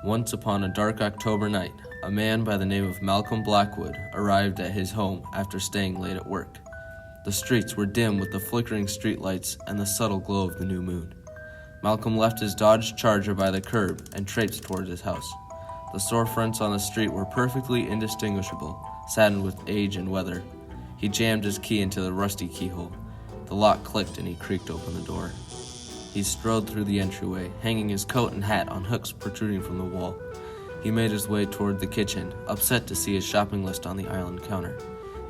Once upon a dark October night, a man by the name of Malcolm Blackwood arrived at his home after staying late at work. The streets were dim with the flickering streetlights and the subtle glow of the new moon. Malcolm left his Dodge Charger by the curb and traipsed towards his house. The storefronts on the street were perfectly indistinguishable, saddened with age and weather. He jammed his key into the rusty keyhole. The lock clicked and he creaked open the door. He strode through the entryway, hanging his coat and hat on hooks protruding from the wall. He made his way toward the kitchen, upset to see his shopping list on the island counter.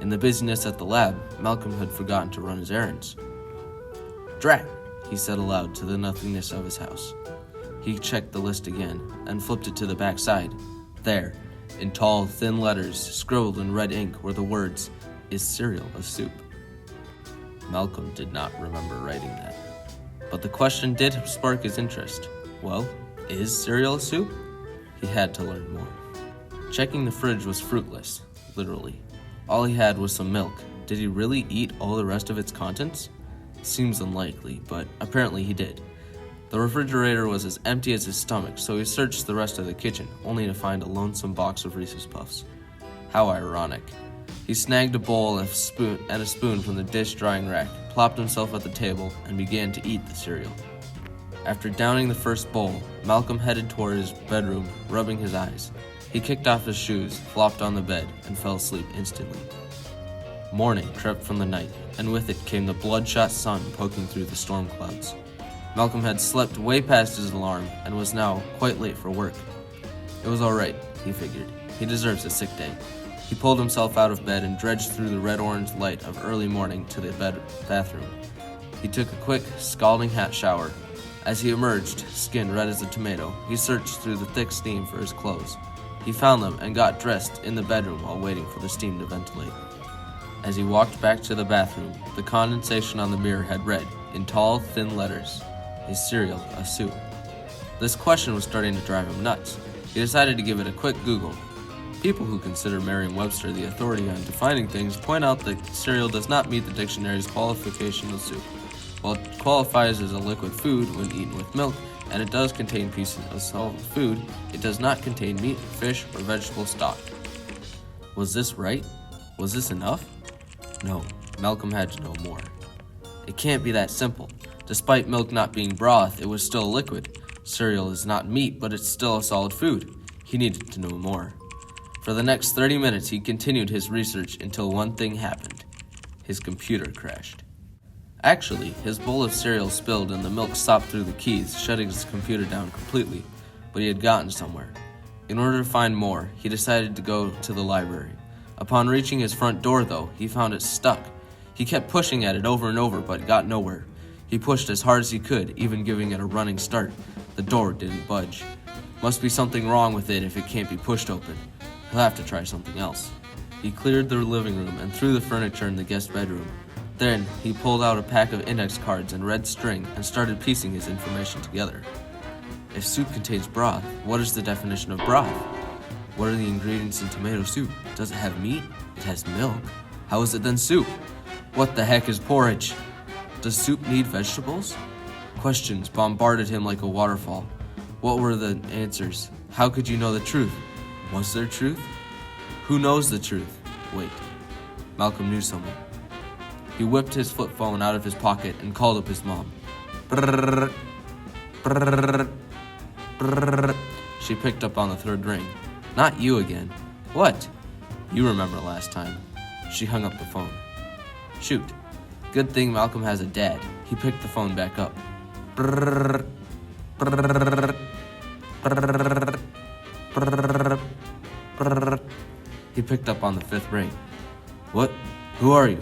In the busyness at the lab, Malcolm had forgotten to run his errands. "Drat," he said aloud to the nothingness of his house. He checked the list again and flipped it to the back side. There, in tall, thin letters, scribbled in red ink, were the words, "Is cereal a soup?" Malcolm did not remember writing that. But the question did spark his interest. Well, is cereal a soup? He had to learn more. Checking the fridge was fruitless, literally. All he had was some milk. Did he really eat all the rest of its contents? Seems unlikely, but apparently he did. The refrigerator was as empty as his stomach, so he searched the rest of the kitchen, only to find a lonesome box of Reese's Puffs. How ironic. He snagged a bowl and a spoon from the dish drying rack, plopped himself at the table, and began to eat the cereal. After downing the first bowl, Malcolm headed toward his bedroom, rubbing his eyes. He kicked off his shoes, flopped on the bed, and fell asleep instantly. Morning crept from the night, and with it came the bloodshot sun poking through the storm clouds. Malcolm had slept way past his alarm and was now quite late for work. It was all right, he figured. He deserves a sick day. He pulled himself out of bed and dredged through the red-orange light of early morning to the bathroom. He took a quick, scalding hot shower. As he emerged, skin red as a tomato, he searched through the thick steam for his clothes. He found them and got dressed in the bedroom while waiting for the steam to ventilate. As he walked back to the bathroom, the condensation on the mirror had read, in tall, thin letters, "Is cereal a soup?" This question was starting to drive him nuts. He decided to give it a quick Google. People who consider Merriam-Webster the authority on defining things point out that cereal does not meet the dictionary's qualification of soup. While it qualifies as a liquid food when eaten with milk, and it does contain pieces of solid food, it does not contain meat, fish, or vegetable stock. Was this right? Was this enough? No, Malcolm had to know more. It can't be that simple. Despite milk not being broth, it was still a liquid. Cereal is not meat, but it's still a solid food. He needed to know more. For the next 30 minutes, he continued his research until one thing happened. His computer crashed. Actually, his bowl of cereal spilled and the milk sopped through the keys, shutting his computer down completely, but he had gotten somewhere. In order to find more, he decided to go to the library. Upon reaching his front door, though, he found it stuck. He kept pushing at it over and over, but got nowhere. He pushed as hard as he could, even giving it a running start. The door didn't budge. Must be something wrong with it if it can't be pushed open. He'll have to try something else. He cleared the living room and threw the furniture in the guest bedroom. Then, he pulled out a pack of index cards and red string and started piecing his information together. If soup contains broth, what is the definition of broth? What are the ingredients in tomato soup? Does it have meat? It has milk. How is it then soup? What the heck is porridge? Does soup need vegetables? Questions bombarded him like a waterfall. What were the answers? How could you know the truth? Was there truth? Who knows the truth? Wait, Malcolm knew someone. He whipped his flip phone out of his pocket and called up his mom. Brrrr, brrrr, brrrr. She picked up on the third ring. Not you again. What? You remember last time. She hung up the phone. Shoot. Good thing Malcolm has a dad. He picked the phone back up. Brrrr, brrrr, brrrr, brrrr, brrrr. He picked up on the fifth ring. What? Who are you?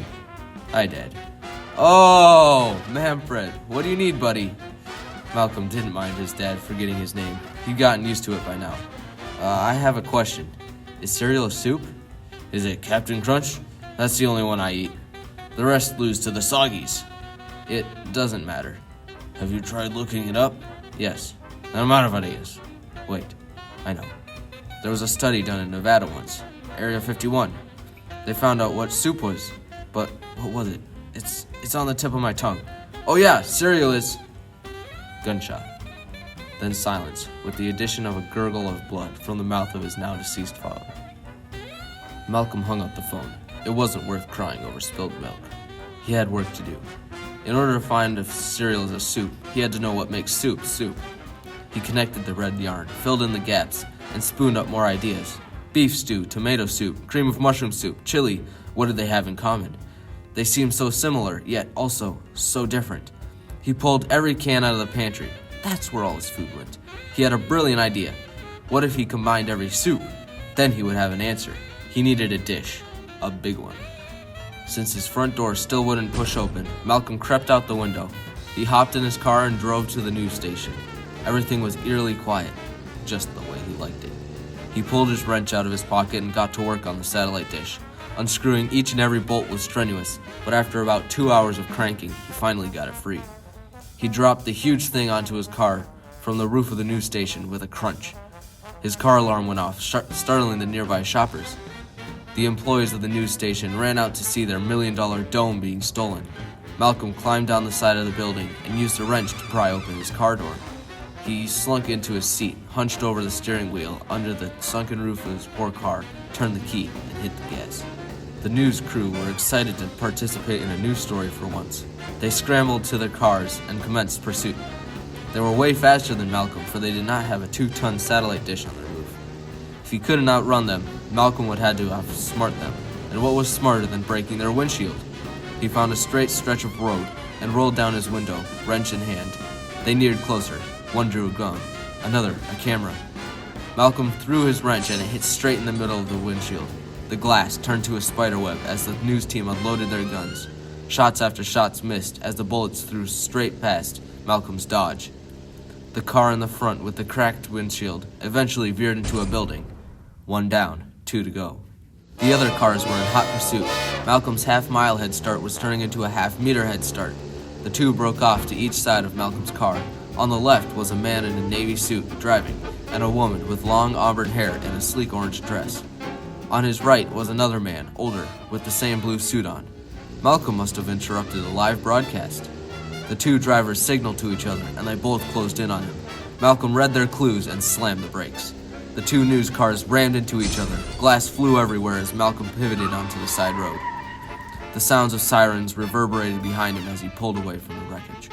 Hi, Dad. Oh, Manfred. What do you need, buddy? Malcolm didn't mind his dad forgetting his name. He'd gotten used to it by now. I have a question. Is cereal a soup? Is it Captain Crunch? That's the only one I eat. The rest lose to the Soggies. It doesn't matter. Have you tried looking it up? Yes. Then I'm out of ideas. Wait, I know. There was a study done in Nevada once. Area 51. They found out what soup was. But what was it? It's on the tip of my tongue. Oh yeah, cereal is... Gunshot. then silence, with the addition of a gurgle of blood from the mouth of his now deceased father. Malcolm hung up the phone. It wasn't worth crying over spilled milk. He had work to do. In order to find if cereal is a soup, he had to know what makes soup soup. He connected the red yarn, filled in the gaps, and spooned up more ideas. Beef stew, tomato soup, cream of mushroom soup, chili. What did they have in common? They seemed so similar, yet also so different. He pulled every can out of the pantry. That's where all his food went. He had a brilliant idea. What if he combined every soup? Then he would have an answer. He needed a dish. A big one. Since his front door still wouldn't push open, Malcolm crept out the window. He hopped in his car and drove to the news station. Everything was eerily quiet, just the way he liked it. He pulled his wrench out of his pocket and got to work on the satellite dish. Unscrewing each and every bolt was strenuous, but after about 2 hours of cranking, he finally got it free. He dropped the huge thing onto his car from the roof of the news station with a crunch. His car alarm went off, startling the nearby shoppers. The employees of the news station ran out to see their $1 million dome being stolen. Malcolm climbed down the side of the building and used a wrench to pry open his car door. He slunk into his seat, hunched over the steering wheel under the sunken roof of his poor car, turned the key, and hit the gas. The news crew were excited to participate in a news story for once. They scrambled to their cars and commenced pursuit. They were way faster than Malcolm, for they did not have a 2-ton satellite dish on their roof. If he couldn't outrun them, Malcolm would have to outsmart them, and what was smarter than breaking their windshield? He found a straight stretch of road and rolled down his window, wrench in hand. They neared closer. One drew a gun, another a camera. Malcolm threw his wrench and it hit straight in the middle of the windshield. The glass turned to a spiderweb as the news team unloaded their guns. Shots after shots missed as the bullets flew straight past Malcolm's Dodge. The car in the front with the cracked windshield eventually veered into a building. 1 down, 2 to go. The other cars were in hot pursuit. Malcolm's half-mile head start was turning into a half-meter head start. The two broke off to each side of Malcolm's car. On the left was a man in a navy suit driving, and a woman with long auburn hair and a sleek orange dress. On his right was another man, older, with the same blue suit on. Malcolm must have interrupted a live broadcast. The two drivers signaled to each other, and they both closed in on him. Malcolm read their clues and slammed the brakes. The two news cars rammed into each other. Glass flew everywhere as Malcolm pivoted onto the side road. The sounds of sirens reverberated behind him as he pulled away from the wreckage.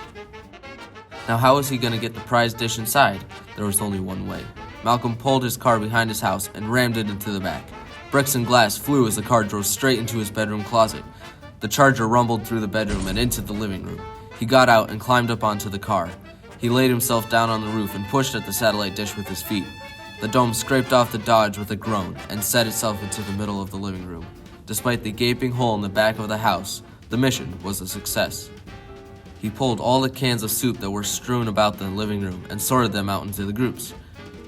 Now how was he going to get the prize dish inside? There was only one way. Malcolm pulled his car behind his house and rammed it into the back. Bricks and glass flew as the car drove straight into his bedroom closet. The Charger rumbled through the bedroom and into the living room. He got out and climbed up onto the car. He laid himself down on the roof and pushed at the satellite dish with his feet. The dome scraped off the Dodge with a groan and set itself into the middle of the living room. Despite the gaping hole in the back of the house, the mission was a success. He pulled all the cans of soup that were strewn about the living room and sorted them out into the groups.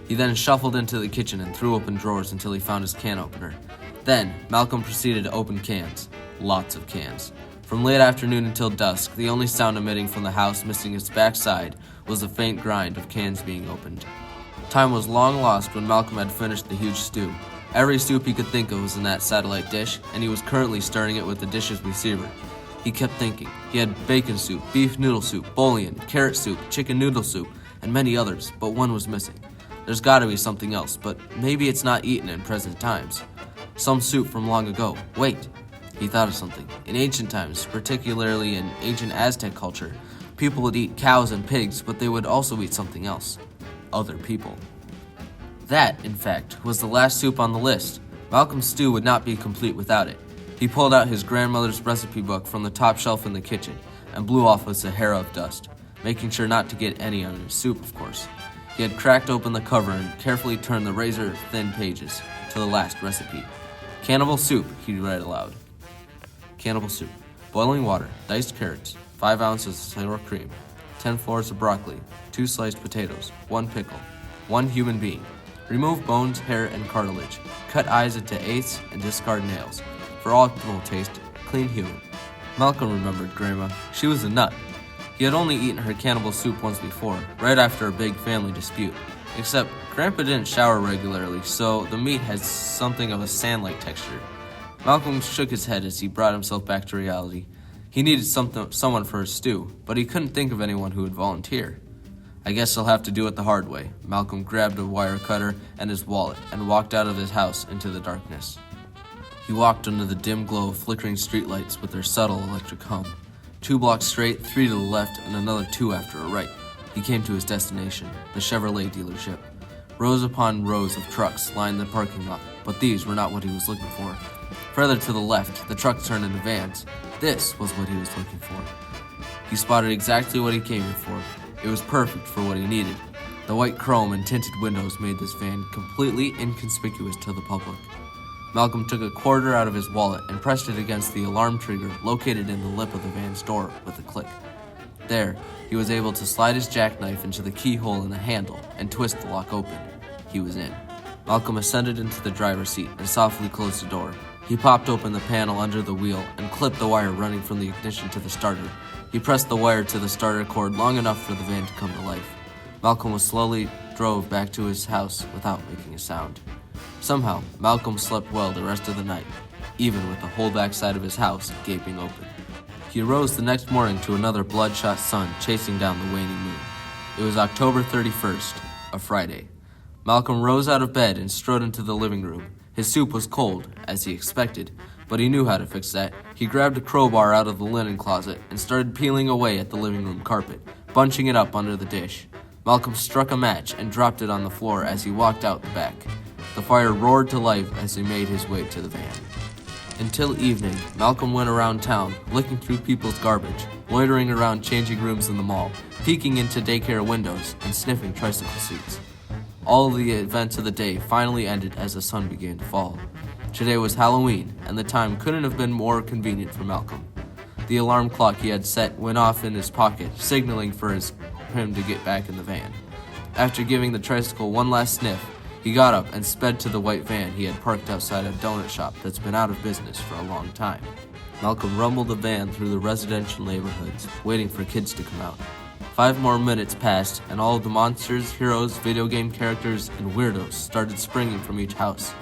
He then shuffled into the kitchen and threw open drawers until he found his can opener. Then, Malcolm proceeded to open cans. Lots of cans. From late afternoon until dusk, the only sound emitting from the house missing its backside was the faint grind of cans being opened. Time was long lost when Malcolm had finished the huge stew. Every soup he could think of was in that satellite dish, and he was currently stirring it with the dish's receiver. He kept thinking. He had bacon soup, beef noodle soup, bouillon, carrot soup, chicken noodle soup, and many others, but one was missing. There's gotta be something else, but maybe it's not eaten in present times. Some soup from long ago. Wait! He thought of something. In ancient times, particularly in ancient Aztec culture, people would eat cows and pigs, but they would also eat something else. Other people. That, in fact, was the last soup on the list. Malcolm's stew would not be complete without it. He pulled out his grandmother's recipe book from the top shelf in the kitchen and blew off a Sahara of dust, making sure not to get any on his soup, of course. He had cracked open the cover and carefully turned the razor-thin pages to the last recipe. Cannibal soup, he read aloud. Cannibal soup. Boiling water, diced carrots, 5 ounces of sour cream, 10 floors of broccoli, 2 sliced potatoes, 1 pickle, 1 human being. Remove bones, hair, and cartilage. Cut eyes into eighths and discard nails. For optimal taste, clean human. Malcolm remembered Grandma. She was a nut. He had only eaten her cannibal soup once before, right after a big family dispute. Except, Grandpa didn't shower regularly, so the meat had something of a sand-like texture. Malcolm shook his head as he brought himself back to reality. He needed someone for his stew, but he couldn't think of anyone who would volunteer. I guess I'll have to do it the hard way. Malcolm grabbed a wire cutter and his wallet and walked out of his house into the darkness. He walked under the dim glow of flickering streetlights with their subtle electric hum. 2 blocks straight, 3 to the left, and another 2 after a right. He came to his destination, the Chevrolet dealership. Rows upon rows of trucks lined the parking lot, but these were not what he was looking for. Further to the left, the trucks turned into vans. This was what he was looking for. He spotted exactly what he came here for. It was perfect for what he needed. The white chrome and tinted windows made this van completely inconspicuous to the public. Malcolm took a quarter out of his wallet and pressed it against the alarm trigger located in the lip of the van's door with a click. There, he was able to slide his jackknife into the keyhole in the handle and twist the lock open. He was in. Malcolm ascended into the driver's seat and softly closed the door. He popped open the panel under the wheel and clipped the wire running from the ignition to the starter. He pressed the wire to the starter cord long enough for the van to come to life. Malcolm slowly drove back to his house without making a sound. Somehow, Malcolm slept well the rest of the night, even with the whole backside of his house gaping open. He arose the next morning to another bloodshot sun chasing down the waning moon. It was October 31st, a Friday. Malcolm rose out of bed and strode into the living room. His soup was cold, as he expected, but he knew how to fix that. He grabbed a crowbar out of the linen closet and started peeling away at the living room carpet, bunching it up under the dish. Malcolm struck a match and dropped it on the floor as he walked out the back. The fire roared to life as he made his way to the van. Until evening, Malcolm went around town, looking through people's garbage, loitering around changing rooms in the mall, peeking into daycare windows, and sniffing tricycle seats. All of the events of the day finally ended as the sun began to fall. Today was Halloween, and the time couldn't have been more convenient for Malcolm. The alarm clock he had set went off in his pocket, signaling for him to get back in the van. After giving the tricycle one last sniff, he got up and sped to the white van he had parked outside a donut shop that's been out of business for a long time. Malcolm rumbled the van through the residential neighborhoods, waiting for kids to come out. 5 more minutes passed, and all of the monsters, heroes, video game characters, and weirdos started springing from each house.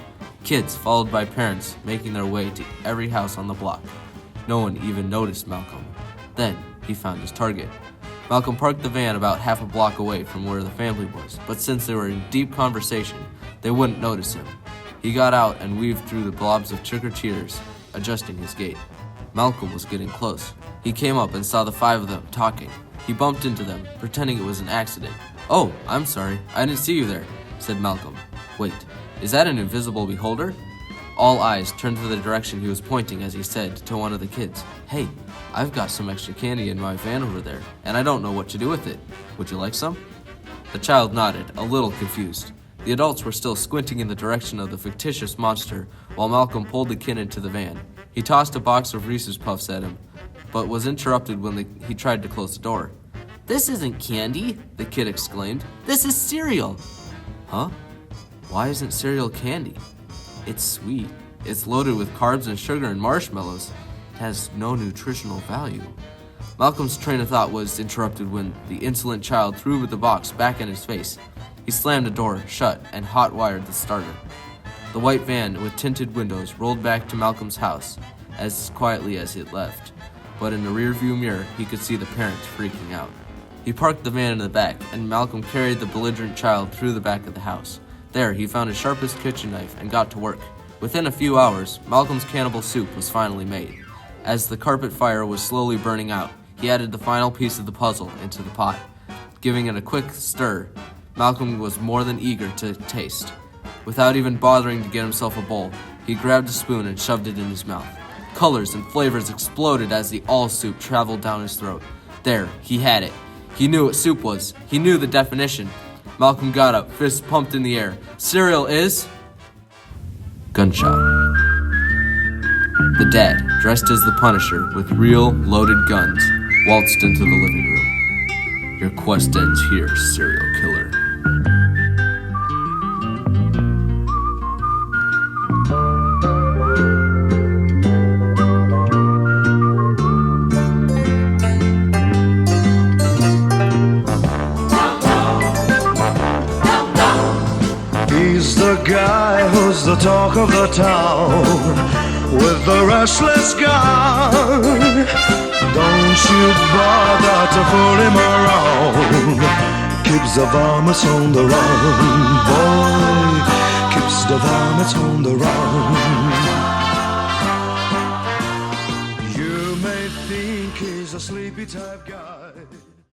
Kids, followed by parents, making their way to every house on the block. No one even noticed Malcolm. Then, he found his target. Malcolm parked the van about half a block away from where the family was, but since they were in deep conversation, they wouldn't notice him. He got out and weaved through the blobs of trick-or-treaters, adjusting his gait. Malcolm was getting close. He came up and saw the 5 of them talking. He bumped into them, pretending it was an accident. "Oh, I'm sorry, I didn't see you there," said Malcolm. "Wait, is that an invisible beholder?" All eyes turned to the direction he was pointing as he said to one of the kids, "Hey, I've got some extra candy in my van over there, and I don't know what to do with it. Would you like some?" The child nodded, a little confused. The adults were still squinting in the direction of the fictitious monster while Malcolm pulled the kid into the van. He tossed a box of Reese's Puffs at him, but was interrupted when he tried to close the door. "This isn't candy," the kid exclaimed. "This is cereal." "Huh? Why isn't cereal candy?" "It's sweet. It's loaded with carbs and sugar and marshmallows. It has no nutritional value." Malcolm's train of thought was interrupted when the insolent child threw the box back in his face. He slammed the door shut and hot-wired the starter. The white van with tinted windows rolled back to Malcolm's house as quietly as it left, but in the rearview mirror he could see the parents freaking out. He parked the van in the back, and Malcolm carried the belligerent child through the back of the house. There, he found his sharpest kitchen knife and got to work. Within a few hours, Malcolm's cannibal soup was finally made. As the carpet fire was slowly burning out, he added the final piece of the puzzle into the pot. Giving it a quick stir, Malcolm was more than eager to taste. Without even bothering to get himself a bowl, he grabbed a spoon and shoved it in his mouth. Colors and flavors exploded as the all-soup traveled down his throat. There, he had it. He knew what soup was. He knew the definition. Malcolm got up, fists pumped in the air. Cereal is... Gunshot. The dad, dressed as the Punisher with real, loaded guns, waltzed into the living room. "Your quest ends here, serial killer." He's the guy who's the talk of the town, with the restless gun. Don't you bother to fool him around. keeps the varmints on the run. Boy keeps the varmints on the run. You may think he's a sleepy type guy.